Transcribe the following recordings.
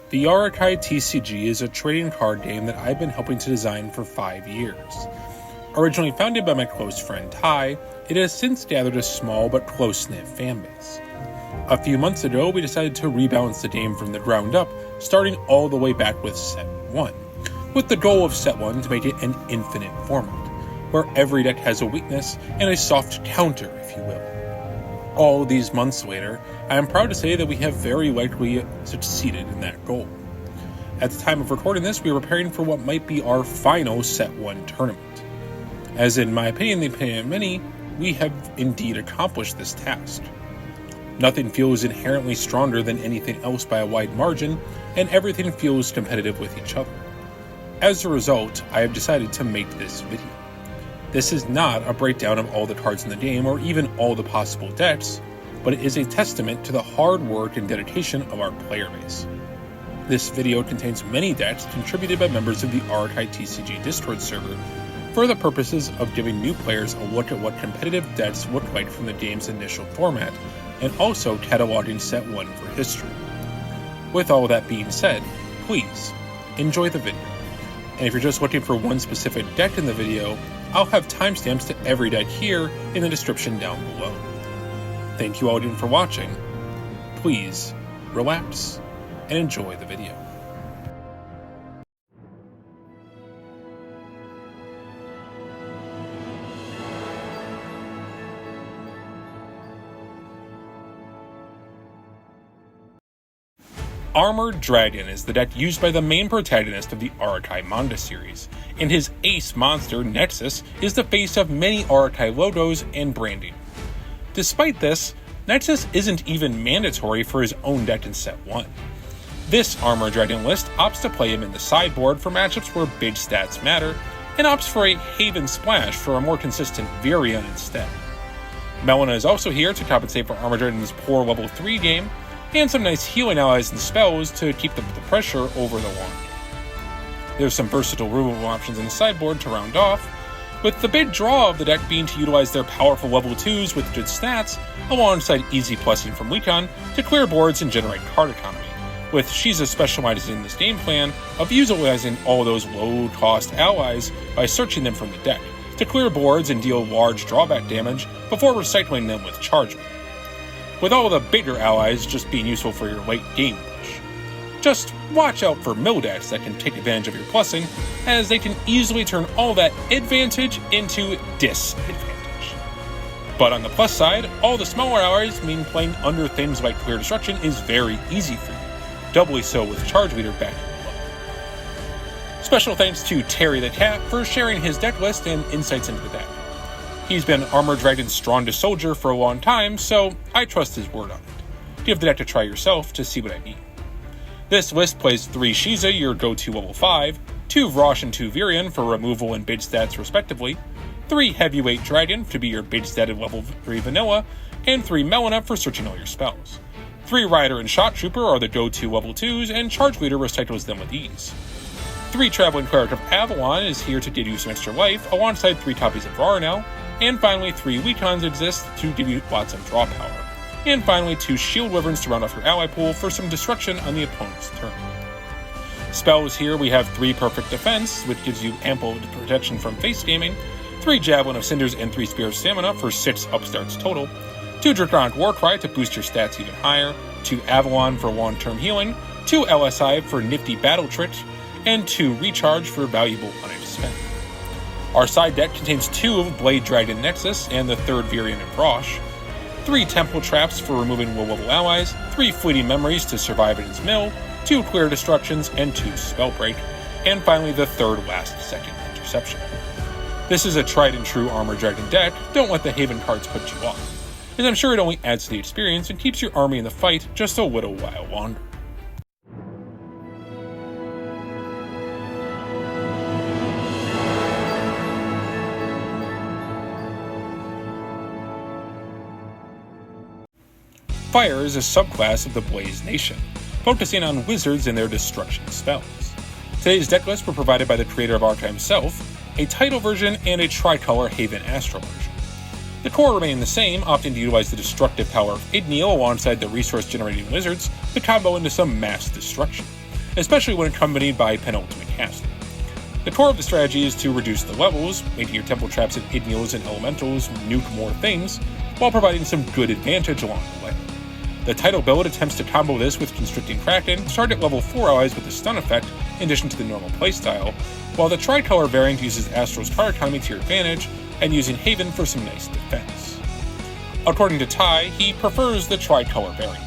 The Arakai TCG is a trading card game that I've been helping to design for 5 years. Originally founded by my close friend Ty, it has since gathered a small but close-knit fanbase. A few months ago, we decided to rebalance the game from the ground up, starting all the way back with Set 1, with the goal of Set 1 to make it an infinite format, where every deck has a weakness and a soft counter, if you will. All these months later, I am proud to say that we have very likely succeeded in that goal. At the time of recording this, we are preparing for what might be our final Set 1 tournament. As in my opinion, the opinion of many, we have indeed accomplished this task. Nothing feels inherently stronger than anything else by a wide margin, and everything feels competitive with each other. As a result, I have decided to make this video. This is not a breakdown of all the cards in the game or even all the possible decks, but it is a testament to the hard work and dedication of our player base. This video contains many decks contributed by members of the Arakai TCG Discord server for the purposes of giving new players a look at what competitive decks look like from the game's initial format, and also cataloging Set 1 for history. With all that being said, please enjoy the video. And if you're just looking for one specific deck in the video, I'll have timestamps to every deck here in the description down below. Thank you all again for watching. Please relax and enjoy the video. Armored Dragon is the deck used by the main protagonist of the Arakai manga series, and his ace monster, Nexus, is the face of many Arakai logos and branding. Despite this, Nexus isn't even mandatory for his own deck in Set 1. This Armored Dragon list opts to play him in the sideboard for matchups where big stats matter, and opts for a Haven Splash for a more consistent Virion instead. Melina is also here to compensate for Armored Dragon's poor level 3 game, and some nice healing allies and spells to keep the pressure over the wand. There's some versatile removal options in the sideboard to round off, with the big draw of the deck being to utilize their powerful level 2s with good stats, alongside easy plussing from Recon to clear boards and generate card economy, with Shiza specializing in this game plan of utilizing all those low-cost allies by searching them from the deck, to clear boards and deal large drawback damage before recycling them with chargement, with all the bigger allies just being useful for your late game push. Just watch out for mill decks that can take advantage of your plussing, as they can easily turn all that advantage into disadvantage. But on the plus side, all the smaller allies mean playing under things like Clear Destruction is very easy for you, doubly so with Charge Leader backing you up. Special thanks to Terry the Cat for sharing his deck list and insights into the deck. He's been Armored Dragon's strongest soldier for a long time, so I trust his word on it. Give the deck a try yourself to see what I mean. This list plays 3 Shiza, your go-to level 5, 2 Vrosh and 2 Virion for removal and big stats respectively, 3 Heavyweight Dragon to be your big statted level 3 vanilla, and 3 Melina for searching all your spells. 3 Rider and Shock Trooper are the go-to level 2s, and Charge Leader recycles them with ease. 3 Traveling Cleric of Avalon is here to give you some extra life, alongside 3 copies of Varanel, and finally 3 Recons exist to give you lots of draw power. And finally 2 Shield Wyverns to round off your ally pool for some destruction on the opponent's turn. Spells here we have 3 Perfect Defense, which gives you ample protection from face gaming, 3 Javelin of Cinders and 3 Spear of Stamina for 6 upstarts total, 2 Draconic Warcry to boost your stats even higher, 2 Avalon for long-term healing, 2 LSI for nifty battle tricks, and 2 Recharge for valuable unaided spend. Our side deck contains 2 of Blade Dragon Nexus and the 3rd Virion and Vrosh, 3 Temple Traps for removing low-level allies, 3 Fleeting Memories to survive in his mill, 2 Clear Destructions, and 2 Spell Break, and finally the 3rd last-second Interception. This is a tried-and-true Armored Dragon deck. Don't let the Haven cards put you off, as I'm sure it only adds to the experience and keeps your army in the fight just a little while longer. Fire is a subclass of the Blaze Nation, focusing on wizards and their destruction spells. Today's deck lists were provided by the creator of Arakai himself, a title version and a tricolor Haven Astral version. The core remained the same, opting to utilize the destructive power of Igneal alongside the resource-generating wizards to combo into some mass destruction, especially when accompanied by penultimate casting. The core of the strategy is to reduce the levels, making your temple traps and ignios and elementals nuke more things, while providing some good advantage along the way. The title build attempts to combo this with Constricting Kraken, start at level 4 allies with a stun effect in addition to the normal playstyle, while the Tricolor variant uses Astral's card economy to your advantage and using Haven for some nice defense. According to Ty, he prefers the Tricolor variant.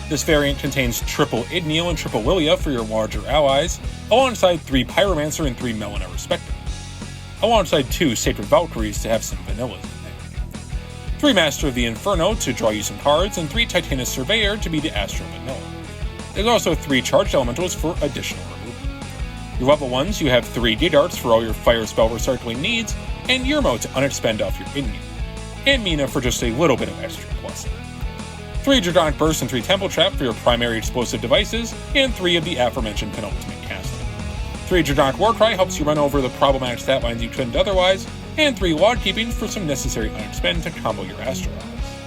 This variant contains triple Igneo and triple Lilia for your larger allies, alongside 3 Pyromancer and 3 Melina respectively, alongside 2 Sacred Valkyries to have some vanillas in there, 3 Master of the Inferno to draw you some cards, and 3 Titanus Surveyor to be the Astral Vanilla. There's also 3 Charged Elementals for additional removal. Your level 1s, you have 3 D-Darts for all your Fire Spell recycling needs, and Yermo to unexpend off your Igneo, and Mina for just a little bit of extra plus. 3 Dragonic Burst and 3 Temple Trap for your primary explosive devices, and 3 of the aforementioned penultimate casting. 3 Dragonic Warcry helps you run over the problematic stat lines you couldn't otherwise, and 3 Log Keeping for some necessary unexpend to combo your Astro allies.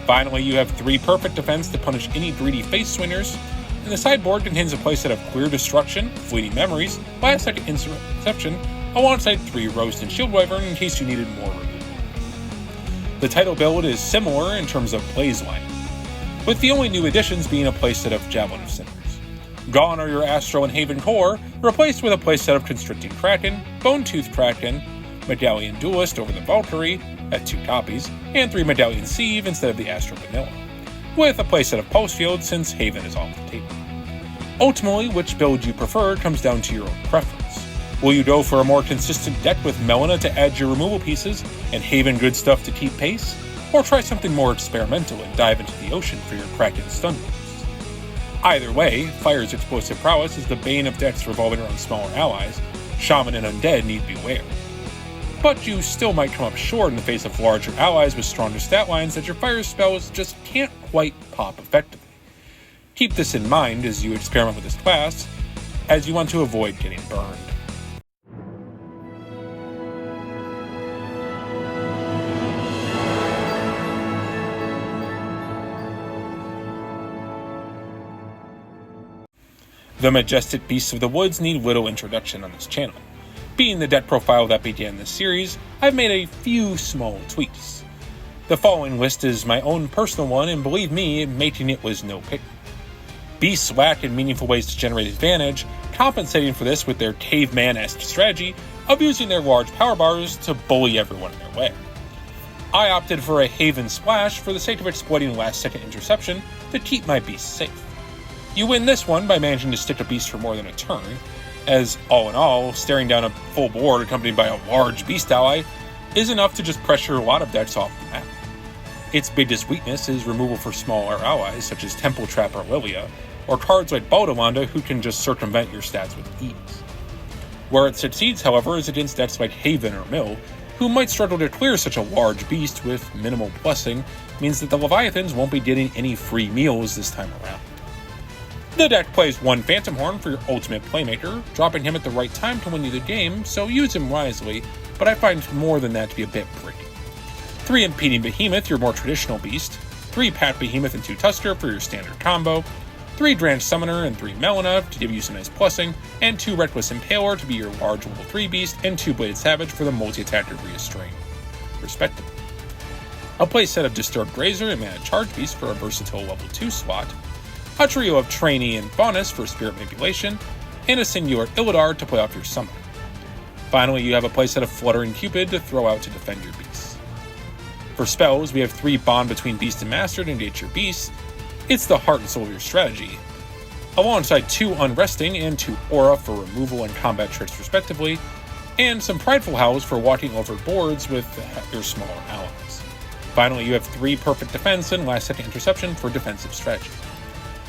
Finally, you have 3 Perfect Defense to punish any greedy face swingers, and the sideboard contains a playset of Clear Destruction, Fleeting Memories, Last Second Interception, alongside 3 Roast and Shield Wyvern in case you needed more removal. The title build is similar in terms of plays line, with the only new additions being a playset of Javelin of Cinders. Gone are your Astro and Haven core, replaced with a playset of Constricting Kraken, Bone-Toothed Kraken, Medallion Duelist over the Valkyrie, at 2 copies, and 3 Medallion Sieve instead of the Astro Vanilla, with a playset of Pulse Field since Haven is off the table. Ultimately, which build you prefer comes down to your own preference. Will you go for a more consistent deck with Melina to add your removal pieces, and Haven good stuff to keep pace? Or try something more experimental and dive into the ocean for your Kraken stun moves? Either way, Fire's explosive prowess is the bane of decks revolving around smaller allies. Shaman and Undead need beware. But you still might come up short in the face of larger allies with stronger stat lines that your Fire spells just can't quite pop effectively. Keep this in mind as you experiment with this class, as you want to avoid getting burned. The majestic beasts of the woods need little introduction on this channel. Being the deck profile that began this series, I've made a few small tweaks. The following list is my own personal one, and believe me, making it was no picnic. Beasts lack in meaningful ways to generate advantage, compensating for this with their caveman-esque strategy of using their large power bars to bully everyone in their way. I opted for a Haven Splash for the sake of exploiting last-second interception to keep my beasts safe. You win this one by managing to stick a beast for more than a turn, as all in all, staring down a full board accompanied by a large beast ally is enough to just pressure a lot of decks off the map. Its biggest weakness is removal for smaller allies such as Temple Trap or Lilia, or cards like Baldawanda who can just circumvent your stats with ease. Where it succeeds, however, is against decks like Haven or Mill, who might struggle to clear such a large beast with minimal blessing, means that the Leviathans won't be getting any free meals this time around. The deck plays 1 Phantom Horn for your ultimate playmaker, dropping him at the right time to win you the game, so use him wisely, but I find more than that to be a bit bricky. 3 Impeding Behemoth, your more traditional beast, 3 Pat Behemoth and 2 Tusker for your standard combo, 3 Dranch Summoner and 3 Melina to give you some nice plussing, and 2 Reckless Impaler to be your large level 3 beast, and 2 Bladed Savage for the multi-attacker Restrain, respectively. A playset of Disturbed Grazer and Mana Charge Beast for a versatile level 2 slot, a trio of Trainee and Faunus for Spirit Manipulation, and a singular Illidar to play off your Summoner. Finally, you have a playset of Fluttering Cupid to throw out to defend your beasts. For spells, we have 3 Bond Between Beast and Master to engage your beasts. It's the heart and soul of your strategy, alongside 2 Unresting and 2 Aura for removal and combat tricks respectively, and some Prideful Howls for walking over boards with your smaller allies. Finally, you have 3 Perfect Defense and Last Second Interception for defensive strategy.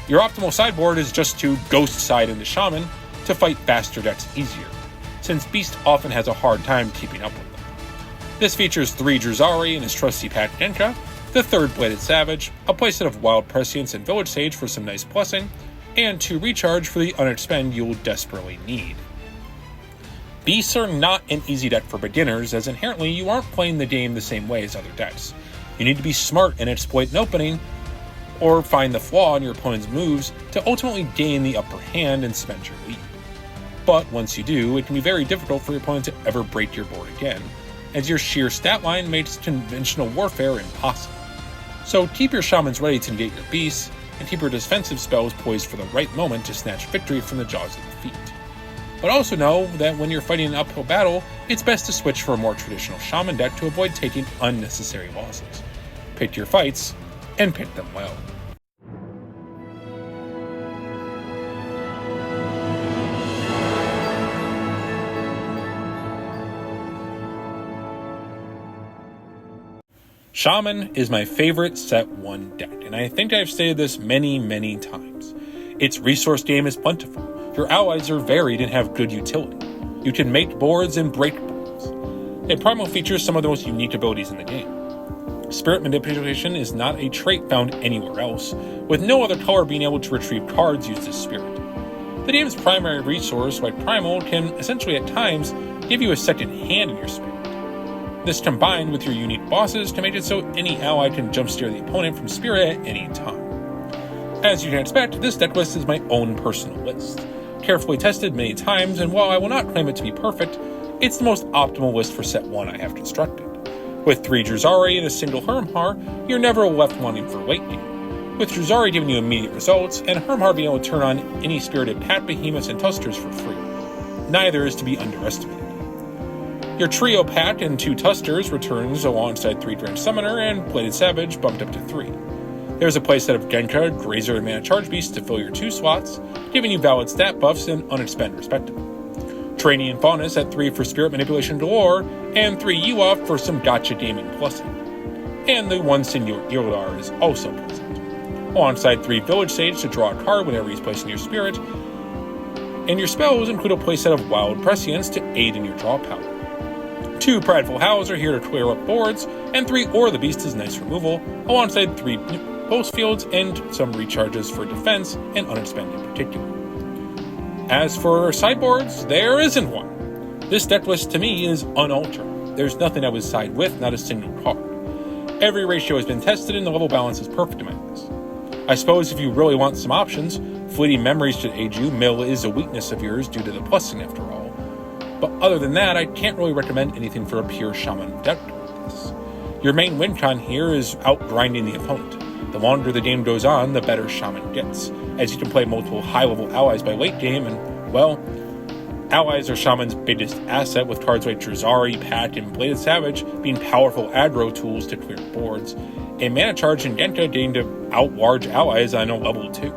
Your optimal sideboard is just to Ghost Side into Shaman to fight faster decks easier, since Beast often has a hard time keeping up with them. This features 3 Druzari and his trusty Pat Genka, the 3rd Bladed Savage, a playset of Wild Prescience and Village Sage for some nice plussing, and 2 Recharge for the unexpend you'll desperately need. Beasts are not an easy deck for beginners, as inherently you aren't playing the game the same way as other decks. You need to be smart and exploit an opening, or find the flaw in your opponent's moves to ultimately gain the upper hand and cement your lead. But once you do, it can be very difficult for your opponent to ever break your board again, as your sheer stat line makes conventional warfare impossible. So keep your shamans ready to negate your beasts, and keep your defensive spells poised for the right moment to snatch victory from the jaws of defeat. But also know that when you're fighting an uphill battle, it's best to switch for a more traditional shaman deck to avoid taking unnecessary losses. Pick your fights, and pick them well. Shaman is my favorite set 1 deck, and I think I've stated this many times. Its resource game is plentiful, your allies are varied and have good utility. You can make boards and break boards. It primal features some of the most unique abilities in the game. Spirit Manipulation is not a trait found anywhere else, with no other color being able to retrieve cards used as Spirit. The game's primary resource, like Primal, can essentially at times give you a second hand in your Spirit. This combined with your unique bosses can make it so any ally can jumpsteer the opponent from Spirit at any time. As you can expect, this deck list is my own personal list. Carefully tested many times, and while I will not claim it to be perfect, it's the most optimal list for set 1 I have constructed. With 3 Druzari and a single Hermhar, you're never left wanting for late game, with Druzari giving you immediate results, and Hermhar being able to turn on any spirited Pat Behemoths and Tusters for free. Neither is to be underestimated. Your trio Pat and 2 Tusters returns alongside 3 Grand Summoner and Bladed Savage bumped up to 3. There's a playset of Genka, Grazer, and Mana Charge Beasts to fill your 2 slots, giving you valid stat buffs and unexpend respectively. Training and Faunus at 3 for Spirit Manipulation galore, and 3 Yuaf for some gotcha gaming plussing. And the 1 Singular Irodar is also present, alongside 3 Village Sage to draw a card whenever he's placed in your Spirit, and your spells include a playset of Wild Prescience to aid in your draw power. 2 Prideful Howls are here to clear up boards, and 3 Aura the Beast is nice removal, alongside 3 Pulse Fields and some recharges for defense and unexpended in particular. As for sideboards, there isn't one. This deck list to me is unaltered. There's nothing I would side with, not a single card. Every ratio has been tested and the level balance is perfect in my list. I suppose if you really want some options, Fleeting Memories should aid you. Mill is a weakness of yours due to the plussing after all. But other than that, I can't really recommend anything for a pure Shaman deck like this. Your main win con here is outgrinding the opponent. The longer the game goes on, the better Shaman gets, as you can play multiple high-level allies by late game, and, well, allies are Shaman's biggest asset, with cards like Druzari, Pat, and Bladed Savage being powerful aggro tools to clear boards, and Mana Charge and Genka getting to outlarge allies on a level 2.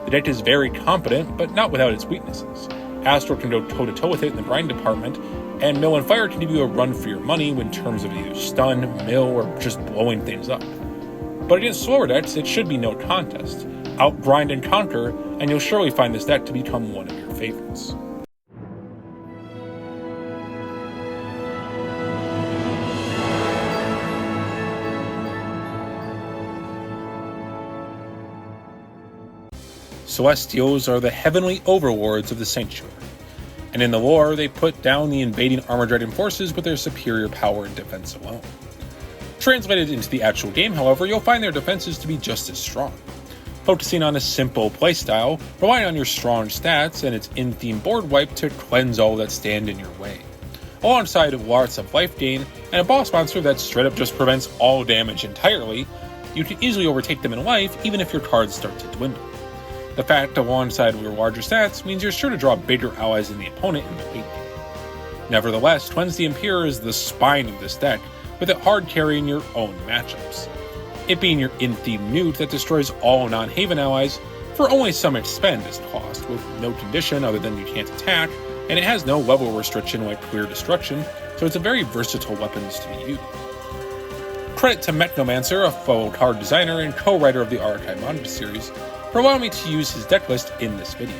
The deck is very competent, but not without its weaknesses. Astral can go toe-to-toe with it in the grind department, and Mill and Fire can give you a run for your money in terms of either stun, mill, or just blowing things up. But against slower decks, it should be no contest. Outgrind and conquer, and you'll surely find this deck to become one of your favorites. Celestials are the heavenly overlords of the Sanctuary, and in the lore they put down the invading Armored Dragon forces with their superior power and defense alone. Translated into the actual game, however, you'll find their defenses to be just as strong, focusing on a simple playstyle, relying on your strong stats and its in-theme board wipe to cleanse all that stand in your way, alongside lots of life gain and a boss monster that straight up just prevents all damage entirely. You can easily overtake them in life even if your cards start to dwindle. The fact alongside your larger stats means you're sure to draw bigger allies than the opponent in the late game. Nevertheless, Cleanse the Impure is the spine of this deck, with it hard carrying your own matchups. It being your in-theme newt that destroys all non-Haven allies for only some expend as cost, with no condition other than you can't attack, and it has no level restriction like Clear Destruction, so it's a very versatile weapon to be used. Credit to Mechnomancer, a fellow card designer and co-writer of the Arakai manga series, for allowing me to use his deck list in this video.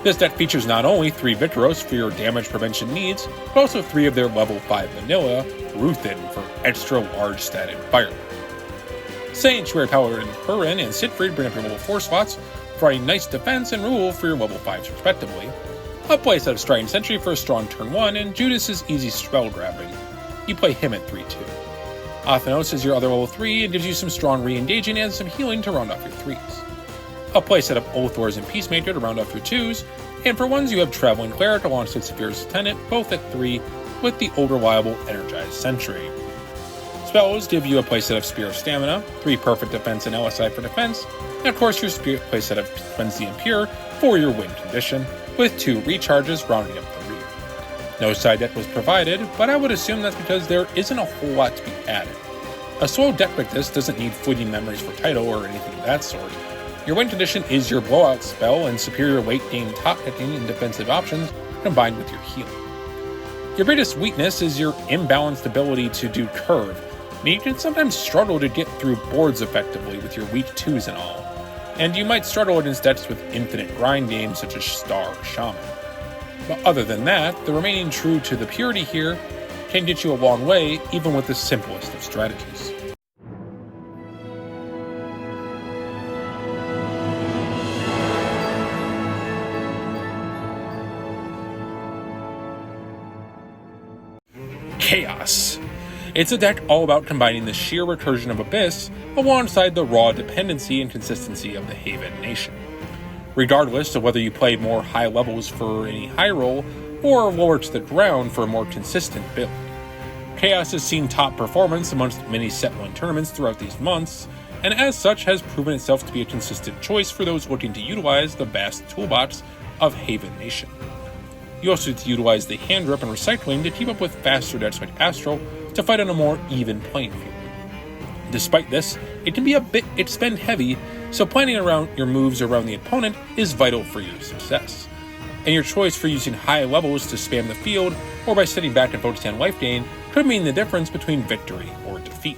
This deck features not only 3 Viktoros for your damage prevention needs, but also 3 of their level 5 vanilla, Ruthin for extra large statted fire. Sanctuary Power and Hurin and Siegfried bring up your level 4 slots, providing nice defense and rule for your level 5s respectively. A playset of Striding Sentry for a strong turn 1, and Judas is easy spell grabbing. You play him at 3-2. Athenos is your other level 3 and gives you some strong re-engaging and some healing to round off your 3s. A playset of Oathors and Peacemaker to round off your 2s, and for 1s you have Traveling Cleric alongside Saphira's Lieutenant, both at 3, with the old reliable Energized Sentry. Spells give you a playset of Spear of Stamina, 3 perfect defense and LSI for defense, and of course your spirit playset of Cleanse the Impure for your win condition, with 2 recharges rounding up the rear. No side deck was provided, but I would assume that's because there isn't a whole lot to be added. A slow deck like this doesn't need fleeting memories for title or anything of that sort. Your win condition is your blowout spell and superior weight gain top decking and defensive options combined with your healing. Your biggest weakness is your imbalanced ability to do curve, meaning you can sometimes struggle to get through boards effectively with your weak 2s and all, and you might struggle against decks with infinite grind games such as Star or Shaman. But other than that, the remaining true to the purity here can get you a long way even with the simplest of strategies. Chaos. It's a deck all about combining the sheer recursion of Abyss alongside the raw dependency and consistency of the Haven Nation. Regardless of whether you play more high levels for any high roll or lower to the ground for a more consistent build. Chaos has seen top performance amongst many set-1 tournaments throughout these months, and as such has proven itself to be a consistent choice for those looking to utilize the vast toolbox of Haven Nation. You also need to utilize the hand grip and recycling to keep up with faster decks like Astral to fight on a more even playing field. Despite this, it can be a bit expend heavy, so planning around your moves around the opponent is vital for your success. And your choice for using high levels to spam the field or by sitting back and focusing on life gain could mean the difference between victory or defeat.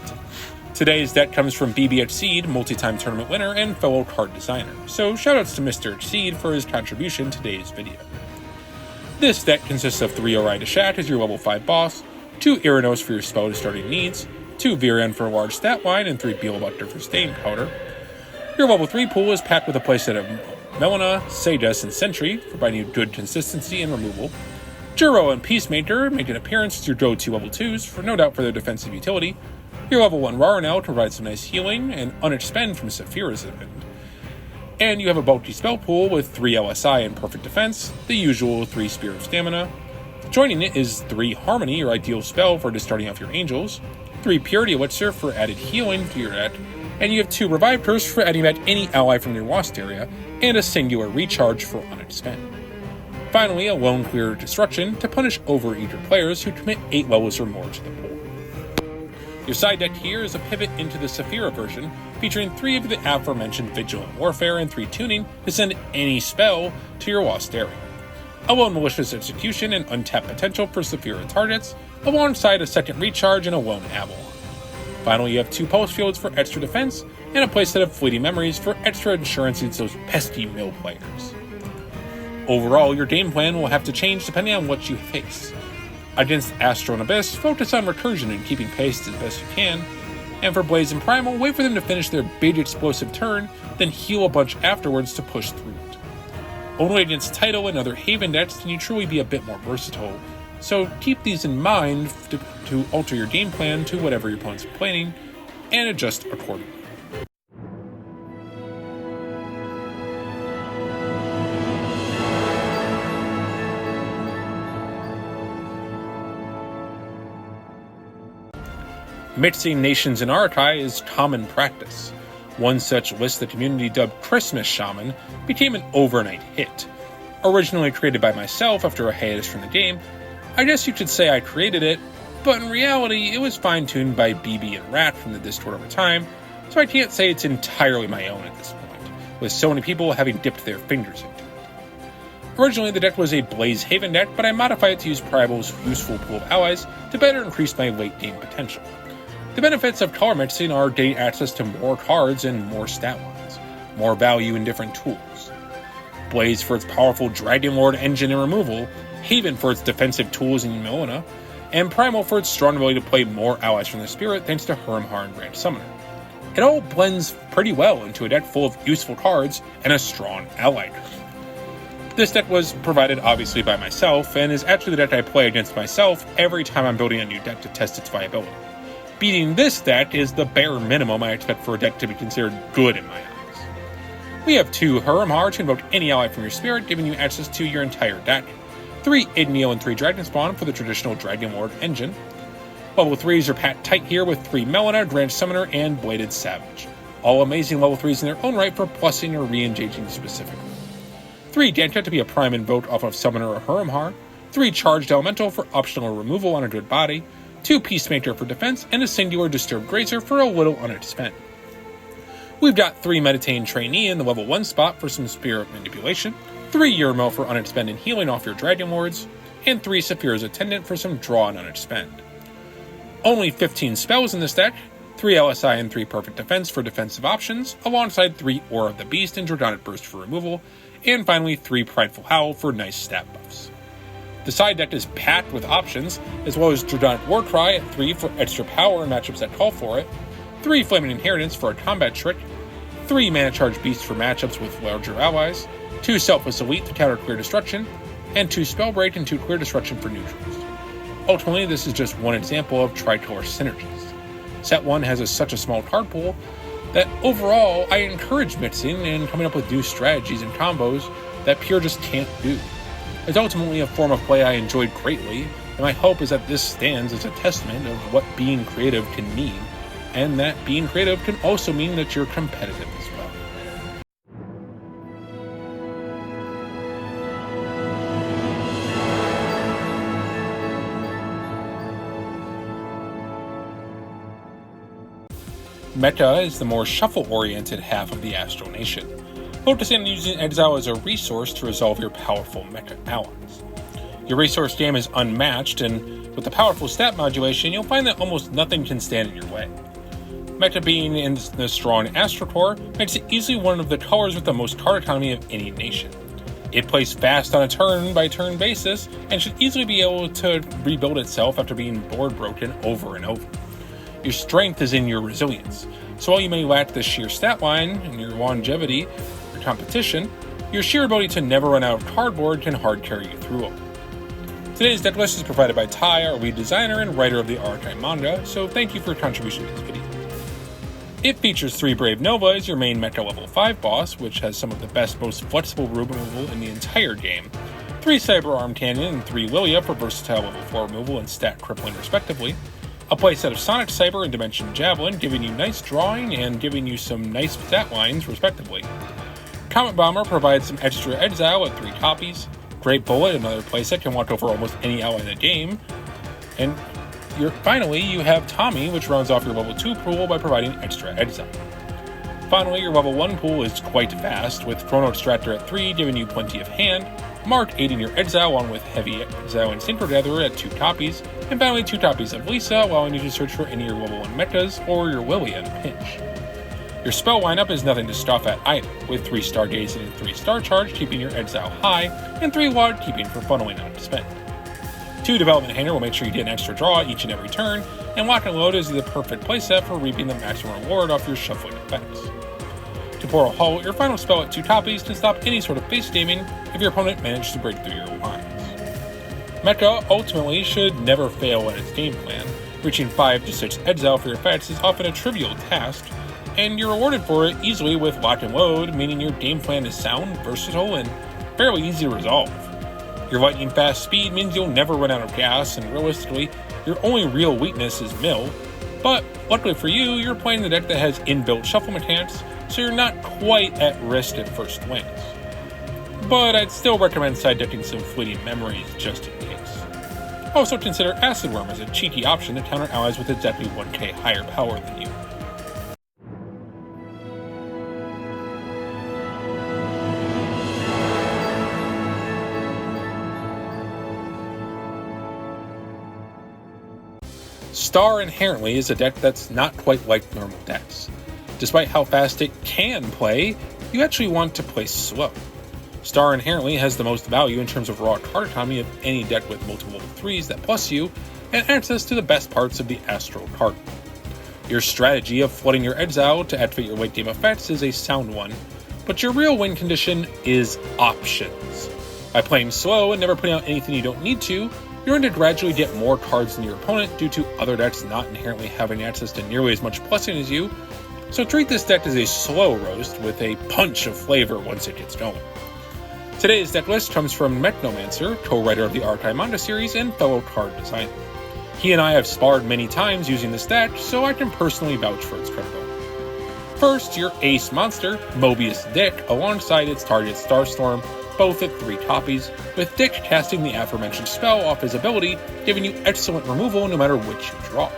Today's deck comes from BB Exceed, multi-time tournament winner and fellow card designer, so shoutouts to Mr. Exceed for his contribution to today's video. This deck consists of 3 Orion Dashat as your level 5 boss, 2 Iranos for your spell to starting needs, 2 Virion for a large stat line, and 3 Beelbuckler for staying powder. Your level 3 pool is packed with a playset of Melina, Sages, and Sentry, providing you good consistency and removal. Cherri-O and Peacemaker make an appearance as your go-to level 2s, for no doubt for their defensive utility. Your level 1 Raranel provides some nice healing and unexpend from Saphira's end. And you have a bulky spell pool with 3 LSI and perfect defense, the usual 3 Spear of Stamina. Joining it is 3 Harmony, your ideal spell for just starting off your angels, 3 Purity Elixir for added healing to your deck, and you have 2 Revive Curse for adding back any ally from your lost area, and a singular recharge for unexpend. Finally, a Lone Clear Destruction to punish overeager players who commit 8 levels or more to the pool. Your side deck here is a pivot into the Saphira version, featuring 3 of the aforementioned Vigilant Warfare and 3 Tuning to send any spell to your lost area. A Lone Malicious Execution and Untapped Potential for Saphira targets, alongside a second recharge and a Lone Avalon. Finally, you have 2 Pulse Fields for extra defense, and a playset of Fleeting Memories for extra insurance against those pesky mill players. Overall, your game plan will have to change depending on what you face. Against Astral and Abyss, focus on recursion and keeping pace as best you can, and for Blaze and Primal, wait for them to finish their big explosive turn, then heal a bunch afterwards to push through it. Only against Title and other Haven decks can you truly be a bit more versatile, so keep these in mind to alter your game plan to whatever your opponent's planning, and adjust accordingly. Mixing nations in Arakai is common practice. One such list the community dubbed Christmas Shaman became an overnight hit. Originally created by myself after a hiatus from the game, I guess you could say I created it, but in reality it was fine-tuned by BB and Rat from the Discord over time, so I can't say it's entirely my own at this point, with so many people having dipped their fingers into it. Originally the deck was a Blaze Haven deck, but I modified it to use Primal's useful pool of allies to better increase my late game potential. The benefits of color mixing are getting access to more cards and more stat lines, more value in different tools. Blaze for its powerful Dragon Lord engine and removal, Haven for its defensive tools in Melina, and Primal for its strong ability to play more allies from the Spirit thanks to Hermhar and Grand Summoner. It all blends pretty well into a deck full of useful cards and a strong ally group. This deck was provided obviously by myself, and is actually the deck I play against myself every time I'm building a new deck to test its viability. Beating this deck is the bare minimum I expect for a deck to be considered good in my eyes. We have 2 Hermhar to invoke any ally from your spirit, giving you access to your entire deck, 3 Igneo and 3 Dragon Spawn for the traditional Dragon Lord engine. Level 3s are packed tight here with 3 Melina, Drench Summoner, and Bladed Savage. All amazing level 3s in their own right for plussing or re-engaging specifically. 3 Danta to be a prime invoke off of Summoner or Hermhar, 3 Charged Elemental for optional removal on a good body, 2 Peacemaker for defense, and a Singular Disturbed Grazer for a little unexpended. We've got 3 Meditating Trainee in the level 1 spot for some spirit manipulation, 3 Urmel for unexpended healing off your Dragon Lords, and 3 Saphira's Attendant for some draw and unexpend. Only 15 spells in this deck, 3 LSI and 3 Perfect Defense for defensive options, alongside 3 Aura of the Beast and Jordanic Burst for removal, and finally 3 Prideful Howl for nice stat buffs. The side deck is packed with options, as well as Jordanic Warcry at 3 for extra power in matchups that call for it, 3 Flaming Inheritance for a combat trick, 3 Mana Charge Beasts for matchups with larger allies, 2 Selfless Elite to counter Clear Destruction, and 2 Spellbreak and 2 Clear Destruction for neutrals. Ultimately, this is just one example of Tricolor synergies. Set 1 has such a small card pool that overall I encourage mixing and coming up with new strategies and combos that Pure just can't do. It's ultimately a form of play I enjoyed greatly, and my hope is that this stands as a testament of what being creative can mean, and that being creative can also mean that you're competitive as well. Mecha is the more shuffle-oriented half of the Astral Nation, focusing on using Exile as a resource to resolve your powerful Mecha allies. Your resource game is unmatched, and with the powerful stat modulation, you'll find that almost nothing can stand in your way. Mecha being in the strong Astral Core makes it easily one of the colors with the most card economy of any nation. It plays fast on a turn-by-turn basis, and should easily be able to rebuild itself after being board broken over and over. Your strength is in your resilience, so while you may lack the sheer stat line and your longevity or competition, your sheer ability to never run out of cardboard can hard carry you through it. Today's deck list is provided by Ty, our lead designer and writer of the Arakai manga, so thank you for your contribution to this video. It features 3 Brave Nova as your main Mecha level 5 boss, which has some of the best, most flexible removal in the entire game, 3 Cyber Arm Cannon and 3 Lilia for versatile level 4 removal and stat crippling respectively, a playset of Sonic Cyber and Dimension Javelin, giving you nice drawing and giving you some nice stat lines, respectively. Comet Bomber provides some extra exile at 3 copies. Great Bullet, another playset, can walk over almost any ally in the game. And finally, you have Tommy, which rounds off your level 2 pool by providing extra exile. Finally, your level 1 pool is quite vast, with Chrono Extractor at 3 giving you plenty of hand, Mark aiding your exile along with Heavy Exile and Synchro Gatherer at 2 copies, and finally 2 copies of Lisa, allowing you to search for any of your level 1 mechas or your Lilia in a pinch. Your spell lineup is nothing to scoff at either, with 3 Stargazing and 3 Star Charge keeping your exile high, and 3 Ward keeping for funneling unspent. 2 Development Hanger will make sure you get an extra draw each and every turn, and Lock and Load is the perfect playset for reaping the maximum reward off your shuffling effects. Temporal Hull, your final spell at 2 copies, can stop any sort of face gaming if your opponent managed to break through your lines. Mecha ultimately should never fail at its game plan. Reaching 5 to 6 exile for your effects is often a trivial task, and you're rewarded for it easily with Lock and Load, meaning your game plan is sound, versatile, and fairly easy to resolve. Your lightning fast speed means you'll never run out of gas, and realistically, your only real weakness is mill, but luckily for you, you're playing the deck that has inbuilt shuffle mechanics, so you're not quite at risk at first glance. But I'd still recommend side decking some fleeting memories just in case. Also consider Acid Worm as a cheeky option to counter allies with exactly 1k higher power than you. Star inherently is a deck that's not quite like normal decks. Despite how fast it can play, you actually want to play slow. Star inherently has the most value in terms of raw card economy of any deck with multiple level 3s that plus you, and access to the best parts of the Astral card. Your strategy of flooding your exile to activate your late game effects is a sound one, but your real win condition is options. By playing slow and never putting out anything you don't need to, you're going to gradually get more cards than your opponent due to other decks not inherently having access to nearly as much blessing as you, so treat this deck as a slow roast with a punch of flavor once it gets going. Today's deck list comes from Mechnomancer, co-writer of the Arakai manga series and fellow card designer. He and I have sparred many times using this deck, so I can personally vouch for its credibility. First, your ace monster, Mobius Dick, alongside its target Starstorm, both at 3 copies, with Dick casting the aforementioned spell off his ability, giving you excellent removal no matter which you draw.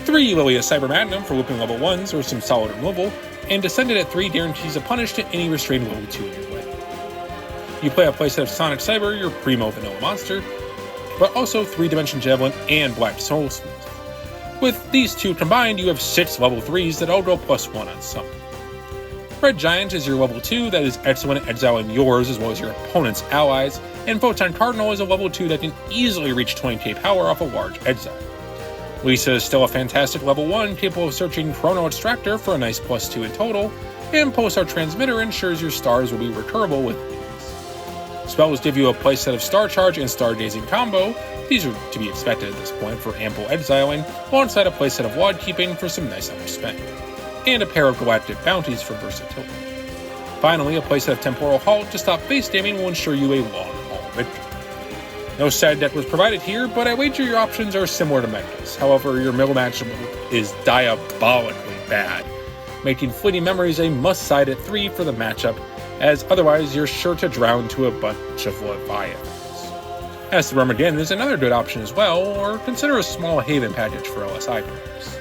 3 Lilia Cyber Magnum for looping level 1s or some solid removal, and Descended at 3 guarantees a punish to any restrained level 2 in your way. You play a playset of Sonic Cyber, your primo vanilla monster, but also 3-Dimension Javelin and Black Soul Smith. With these 2 combined, you have 6 level 3s that all go +1 on summon. Red Giant is your level 2 that is excellent at exiling yours as well as your opponent's allies, and Photon Cardinal is a level 2 that can easily reach 20k power off a large exile. Lisa is still a fantastic level 1 capable of searching Chrono Extractor for a nice +2 in total, and Pulsar Transmitter ensures your stars will be recurable with ease. Spells give you a playset of Star Charge and Stargazing combo. These are to be expected at this point for ample exiling, alongside a playset of Wad Keeping for some nice outspend, and a pair of Galactic Bounties for versatility. Finally, a playset of Temporal Halt to stop face damming will ensure you a long-haul victory. No side deck was provided here, but I wager your options are similar to Mecha's. However, your middle matchup is diabolically bad, making Fleeting Memories a must-side at 3 for the matchup, as otherwise you're sure to drown to a bunch of Leviathans. As the Remagen is another good option as well, or consider a small Haven package for LSI players.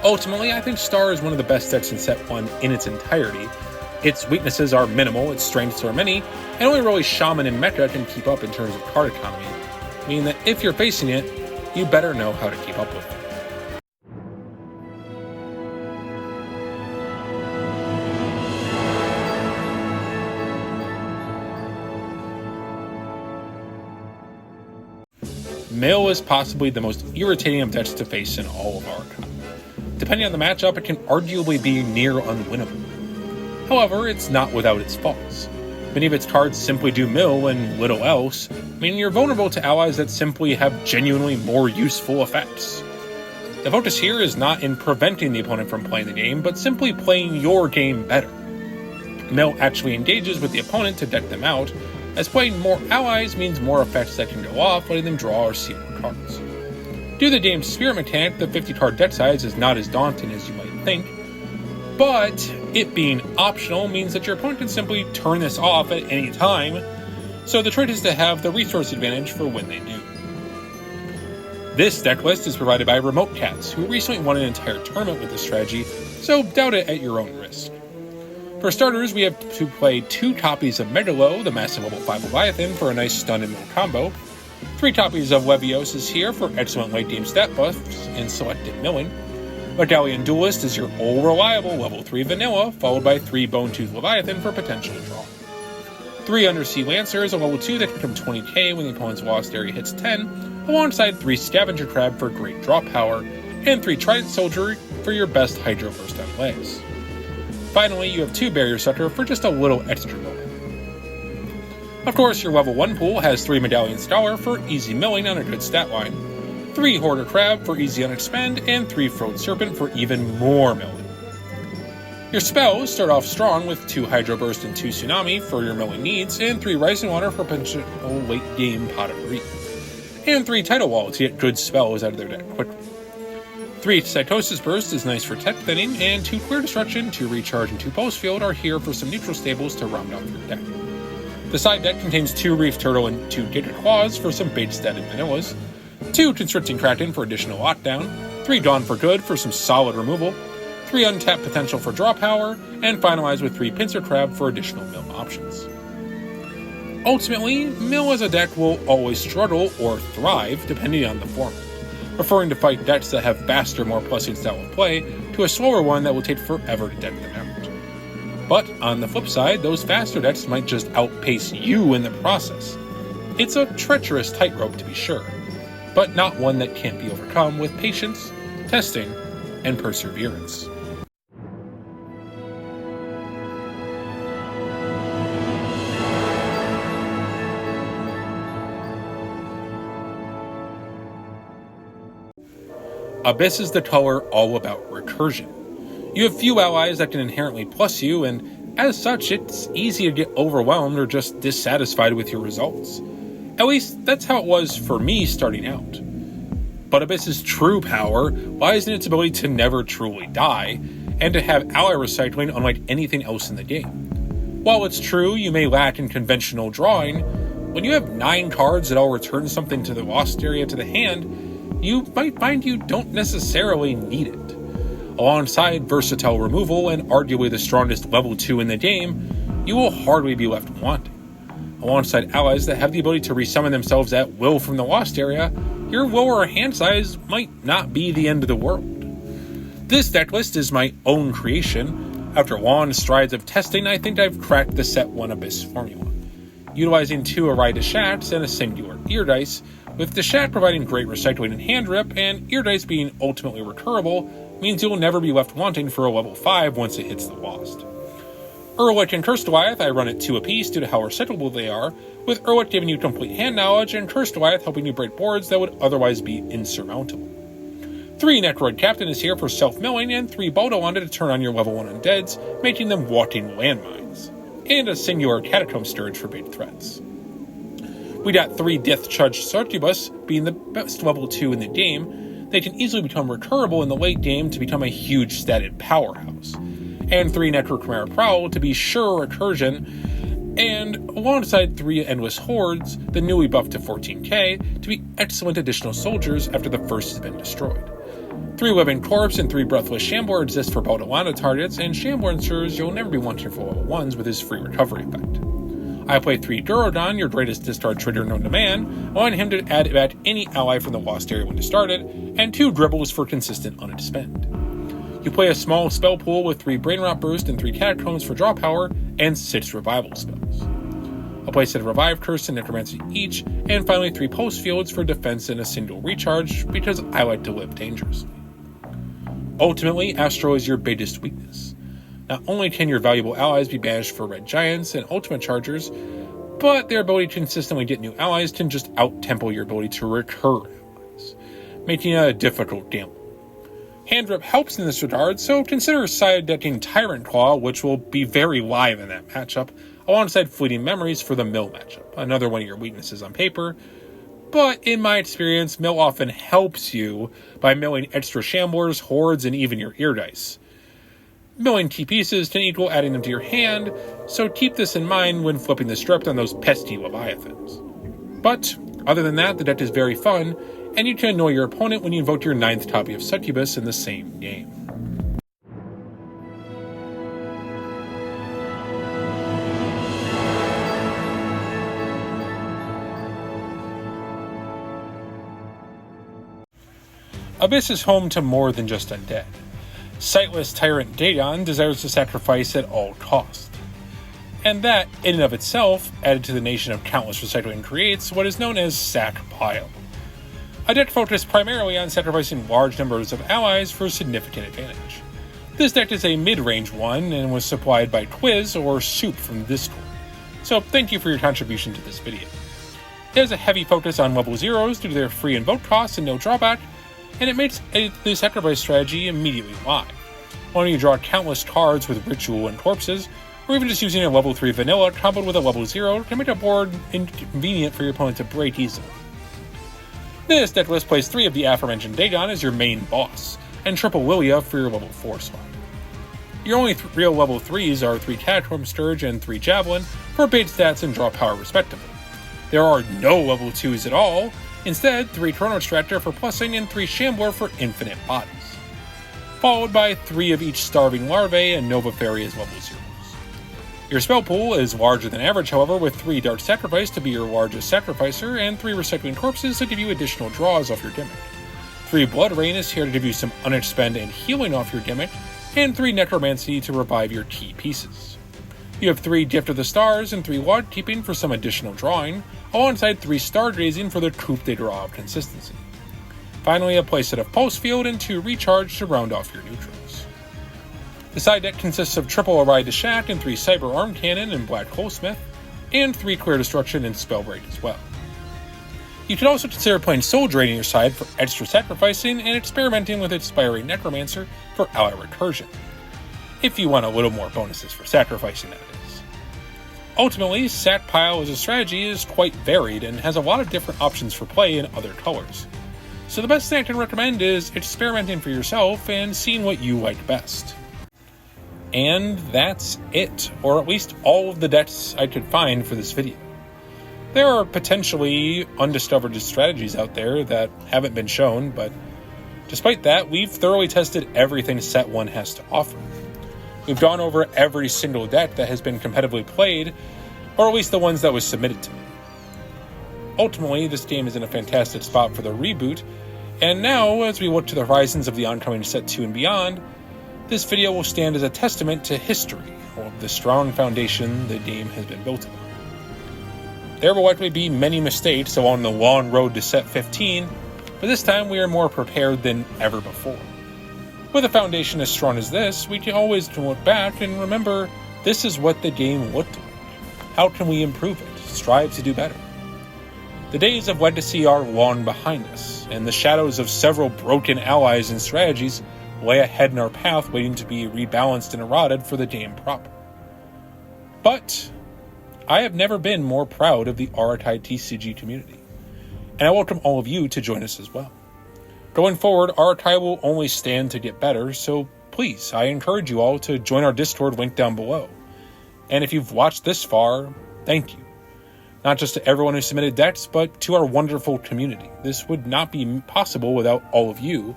Ultimately, I think Star is one of the best decks in Set 1 in its entirety. Its weaknesses are minimal, its strengths are many, and only really Shaman and Mecha can keep up in terms of card economy, meaning that if you're facing it, you better know how to keep up with it. Mill is possibly the most irritating of decks to face in all of Arakai. Depending on the matchup, it can arguably be near unwinnable. However, it's not without its faults. Many of its cards simply do mill and little else, meaning you're vulnerable to allies that simply have genuinely more useful effects. The focus here is not in preventing the opponent from playing the game, but simply playing your game better. Mill actually engages with the opponent to deck them out, as playing more allies means more effects that can go off, letting them draw or see more cards. Due to the game's spirit mechanic, the 50-card deck size is not as daunting as you might think, but it being optional means that your opponent can simply turn this off at any time, so the trick is to have the resource advantage for when they do. This deck list is provided by Remote Cats, who recently won an entire tournament with this strategy, so doubt it at your own risk. For starters, we have to play 2 copies of Megalo, the massive level 5 Leviathan, for a nice stun and mill combo. 3 copies of Leviosa here for excellent late game stat buffs and selective milling. Medallion Duelist is your all-reliable level 3 vanilla, followed by 3 Bone Tooth Leviathan for potential draw. 3 Undersea Lancer is a level 2 that can come 20k when the opponent's lost area hits 10, alongside 3 Scavenger Crab for great draw power, and 3 Trident Soldier for your best Hydro Burst on legs. Finally, you have 2 Barrier Sucker for just a little extra milling. Of course, your level 1 pool has 3 Medallion Scholar for easy milling on a good stat line, 3 Hoarder Crab for easy unexpend, and 3 Frilled Serpent for even more milling. Your spells start off strong with 2 Hydro Burst and 2 Tsunami for your milling needs, and 3 Rising Water for potential late game Pot of Grief, and 3 Tidal Wall to get good spells out of their deck quickly. 3 Cytosis Burst is nice for tech thinning, and 2 Clear Destruction, 2 Recharge, and 2 Pulse Field are here for some neutral stables to round out your deck. The side deck contains 2 Reef Turtle and 2 Giga Claws for some bait statted vanillas, 2 Constricting Kraken for additional lockdown, 3 Dawn for Good for some solid removal, 3 Untapped Potential for draw power, and finalize with 3 Pincer Crab for additional mill options. Ultimately, mill as a deck will always struggle or thrive depending on the format, preferring to fight decks that have faster, more plussing style of play to a slower one that will take forever to deck them out. But on the flip side, those faster decks might just outpace you in the process. It's a treacherous tightrope to be sure, but not one that can't be overcome with patience, testing, and perseverance. Abyss is the color all about recursion. You have few allies that can inherently plus you, and as such, it's easy to get overwhelmed or just dissatisfied with your results. At least, that's how it was for me starting out. But Abyss's true power lies in its ability to never truly die, and to have ally recycling unlike anything else in the game. While it's true you may lack in conventional drawing, when you have 9 cards that all return something to the lost area to the hand, you might find you don't necessarily need it. Alongside versatile removal and arguably the strongest level 2 in the game, you will hardly be left wanting. Alongside allies that have the ability to resummon themselves at will from the lost area, your lower hand size might not be the end of the world. This decklist is my own creation. After long strides of testing, I think I've cracked the set 1 Abyss formula. Utilizing 2 Arakai Deshats and a singular Ear Dice, with Deshat providing great recycling and hand rip, and Ear Dice being ultimately recurable, means you'll never be left wanting for a level 5 once it hits the Lost. Erlich and Cursed Goliath I run at 2 apiece due to how recyclable they are, with Erlich giving you complete hand knowledge and Cursed Goliath helping you break boards that would otherwise be insurmountable. 3 Necroid Captain is here for self-milling, and 3 Baudolanda to turn on your level 1 undeads, making them walking landmines, and a singular Catacomb Scourge for big threats. We got 3 Death Charged Succubus, being the best level 2 in the game. They can easily become recurable in the late game to become a huge statted powerhouse, and 3 Necrochimera Prowl to be sure recursion, and alongside 3 Endless Hordes, the newly buffed to 14k, to be excellent additional soldiers after the first has been destroyed. 3 Living Corpse and 3 Breathless Shambler exist for Baudolanda targets, and Shambler ensures you'll never be wanting for level 1s with his free recovery effect. I play 3 Durodon, your greatest discard trigger known to man, allowing him to add back any ally from the lost area when you started, and 2 Dribbles for consistent unexpend. You play a small spell pool with 3 Brain Rot Burst and 3 Catacombs for draw power, and 6 revival spells. I'll play a set of Revive Curse and Necromancy each, and finally 3 Pulse Fields for defense and a single recharge, because I like to live dangerously. Ultimately, Astro is your biggest weakness. Not only can your valuable allies be banished for Red Giants and Ultimate Chargers, but their ability to consistently get new allies can just out-tempo your ability to recur allies, making it a difficult gamble. Hand Rip helps in this regard, so consider side decking Tyrant Claw, which will be very live in that matchup, alongside Fleeting Memories for the Mill matchup, another one of your weaknesses on paper. But in my experience, Mill often helps you by milling extra Shamblers, Hordes, and even your Ear Dice. Milling key pieces can equal adding them to your hand, so keep this in mind when flipping the script on those pesky Leviathans. But, other than that, the deck is very fun, and you can annoy your opponent when you invoke your 9th copy of Succubus in the same game. Abyss is home to more than just undead. Sightless Tyrant Dagon desires to sacrifice at all costs. And that, in and of itself, added to the nation of countless recycling, creates what is known as Sack Pile. A deck focused primarily on sacrificing large numbers of allies for significant advantage. This deck is a mid-range one and was supplied by Quiz or Soup from the Discord, so thank you for your contribution to this video. It has a heavy focus on level 0s due to their free invoke costs and no drawback, and it makes the sacrifice strategy immediately live. Letting you draw countless cards with Ritual and Corpses, or even just using a level 3 vanilla comboed with a level 0 can make a board inconvenient for your opponent to break easily. This deck list plays 3 of the aforementioned Dagon as your main boss, and triple Lilia for your level 4 slot. Your only real level 3s are 3 Catacomb Scourge and 3 Javelin for bait stats and draw power respectively. There are no level 2s at all, instead 3 Chrono Extractor for plussing and 3 Shambler for infinite bodies, followed by 3 of each Starving Larvae and Nova Fairy as level 0s. Your spell pool is larger than average, however, with 3 Dark Sacrifice to be your largest sacrificer, and 3 Recycling Corpses to give you additional draws off your gimmick. 3 Blood Rain is here to give you some unexpend and healing off your gimmick, and 3 Necromancy to revive your key pieces. You have 3 Gift of the Stars and 3 Ward Keeping for some additional drawing, alongside 3 Stargazing for the coup de grace of consistency. Finally, a playset of Pulse Field and 2 Recharge to round off your neutrals. The side deck consists of triple Arakai Deshak and 3 Cyber Arm Cannon and Black Hole Smith, and 3 Clear Destruction and Spellbreak as well. You could also consider playing Soul Drain on your side for extra sacrificing and experimenting with Inspiring Necromancer for ally recursion, if you want a little more bonuses for sacrificing, that is. Ultimately, Sack Pile as a strategy is quite varied and has a lot of different options for play in other colors. So the best thing I can recommend is experimenting for yourself and seeing what you like best. And that's it, or at least all of the decks I could find for this video. There are potentially undiscovered strategies out there that haven't been shown, but despite that, we've thoroughly tested everything Set 1 has to offer. We've gone over every single deck that has been competitively played, or at least the ones that was submitted to me. Ultimately, this game is in a fantastic spot for the reboot, and now, as we look to the horizons of the oncoming Set 2 and beyond, this video will stand as a testament to history of the strong foundation the game has been built on. There will likely be many mistakes along the long road to Set 15, but this time we are more prepared than ever before. With a foundation as strong as this, we can always look back and remember this is what the game looked like. How can we improve it, strive to do better? The days of Legacy are long behind us, and the shadows of several broken allies and strategies lay ahead in our path waiting to be rebalanced and eroded for the game proper. But I have never been more proud of the Arakai TCG community, and I welcome all of you to join us as well. Going forward, Arakai will only stand to get better, so please, I encourage you all to join our Discord link down below. And if you've watched this far, thank you. Not just to everyone who submitted decks, but to our wonderful community. This would not be possible without all of you,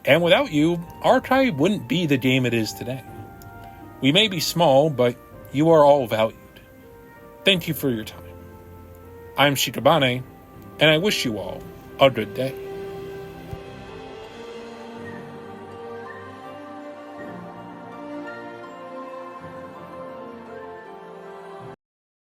and without you, Arakai wouldn't be the game it is today. We may be small, but you are all valued. Thank you for your time. I'm Shikabane, and I wish you all a good day.